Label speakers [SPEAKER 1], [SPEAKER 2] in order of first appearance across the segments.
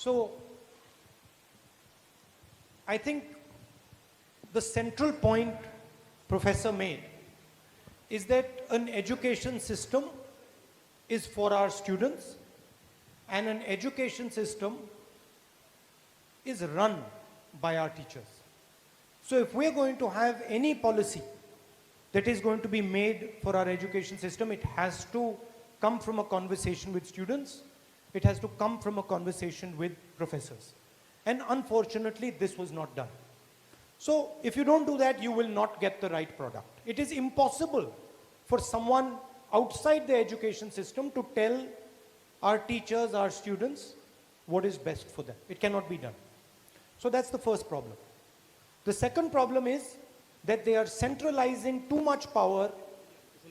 [SPEAKER 1] So I think the central point Professor made is that an education system is for our students, and an education system is run by our teachers. So if we're going to have any policy that is going to be made for our education system, it has to come from a conversation with students. It has to come from a conversation with professors. And unfortunately, this was not done. So if you don't do that, you will not get the right product. It is impossible for someone outside the education system to tell our teachers, our students, what is best for them. It cannot be done. So that's the first problem. The second problem is that they are centralizing too much power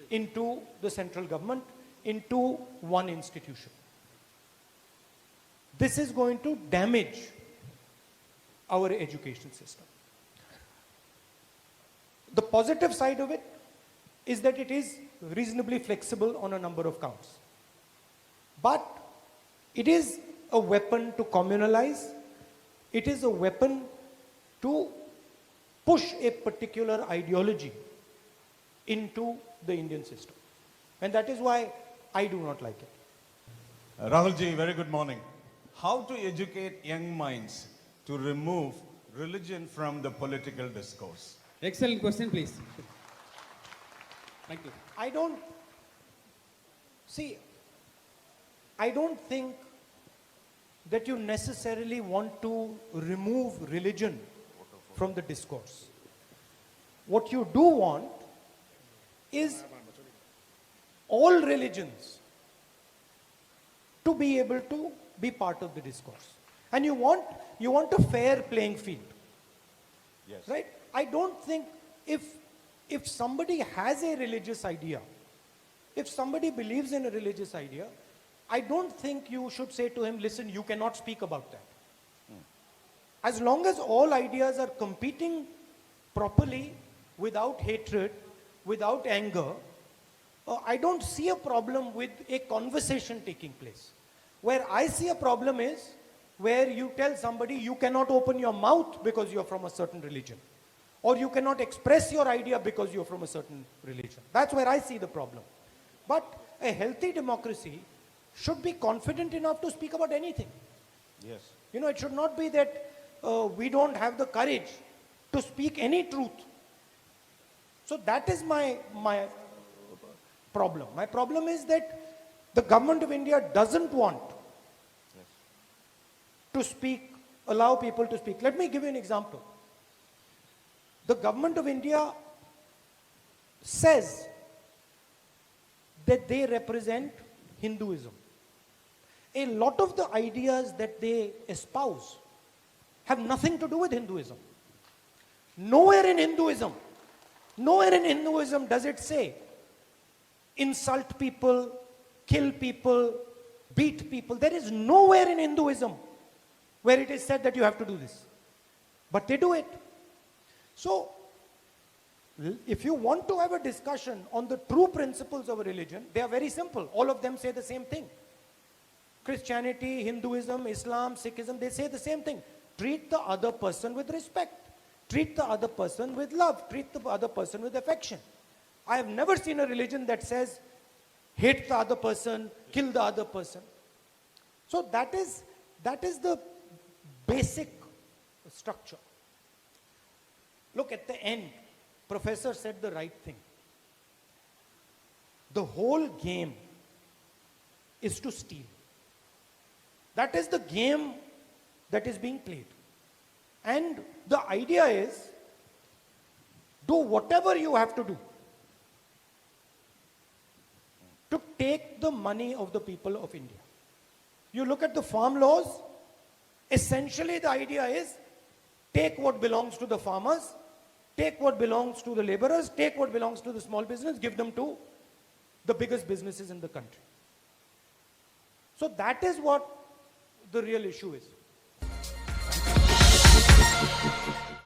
[SPEAKER 1] into the central government, into one institution. This is going to damage our education system. The positive side of it is that it is reasonably flexible on a number of counts. But it is a weapon to communalize. It is a weapon to push a particular ideology into the Indian system. And that is why I do not like it.
[SPEAKER 2] Rahulji, very good morning. How to educate young minds to remove religion from the political discourse?
[SPEAKER 3] Excellent question, please. Thank you.
[SPEAKER 1] I don't think that you necessarily want to remove religion from the discourse. What you do want is all religions to be able to be part of the discourse. And you want a fair playing field.
[SPEAKER 2] Yes.
[SPEAKER 1] Right? I don't think if somebody has a religious idea, if somebody believes in a religious idea, I don't think you should say to him, listen, you cannot speak about that. As long as all ideas are competing properly, without hatred, without anger, I don't see a problem with a conversation taking place. Where I see a problem is where you tell somebody you cannot open your mouth because you're from a certain religion. Or you cannot express your idea because you're from a certain religion. That's where I see the problem. But a healthy democracy should be confident enough to speak about anything.
[SPEAKER 2] Yes.
[SPEAKER 1] You know, it should not be that we don't have the courage to speak any truth. So that is my problem. My problem is that the government of India doesn't want to speak, allow people to speak. Let me give you an example. The government of India says that they represent Hinduism. A lot of the ideas that they espouse have nothing to do with Hinduism. Nowhere in Hinduism does it say insult people, kill people, beat people. There is nowhere in Hinduism where it is said that you have to do this. But they do it. So, if you want to have a discussion on the true principles of a religion, they are very simple. All of them say the same thing. Christianity, Hinduism, Islam, Sikhism, they say the same thing. Treat the other person with respect. Treat the other person with love. Treat the other person with affection. I have never seen a religion that says, hate the other person, kill the other person. So that is the basic structure. Look, at the end, Professor said the right thing. The whole game is to steal. That is the game that is being played. And the idea is, do whatever you have to do to take the money of the people of India. You look at the farm laws, essentially the idea is, take what belongs to the farmers, take what belongs to the laborers, take what belongs to the small business, give them to the biggest businesses in the country. So that is what the real issue is.